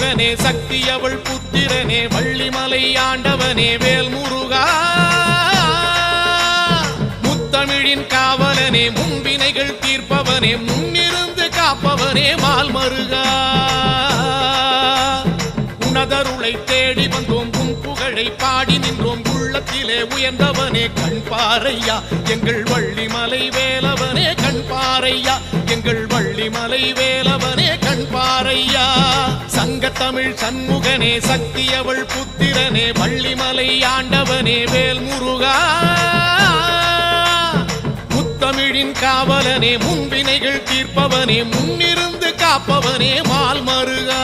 சண்முகனே சக்தி அவள் புத்திரனே வள்ளிமலை ஆண்டவனே வேல் முருகா முத்தமிழின் காவலனே முன்வினைகள் தீர்ப்பவனே முன்னிருந்து காப்பவனே மால் மருகா உனதருளை தேடி வந்தோம் உன் புகழை பாடி நின்றோம் உள்ளத்திலே உயர்ந்தவனே கண் பாரையா எங்கள் வள்ளிமலை வேலவனே கண் பாரையா எங்கள் வள்ளிமலை வேலவனே கண் பாரையா சங்கத்தமிழ் சண்முகனே சக்தி அவள் புத்திரனே வள்ளிமலை ஆண்டவனே வேல் முருகா முத்தமிழின் காவலனே முன்வினைகள் தீர்ப்பவனே முன்னிருந்து காப்பவனே மால் மருகா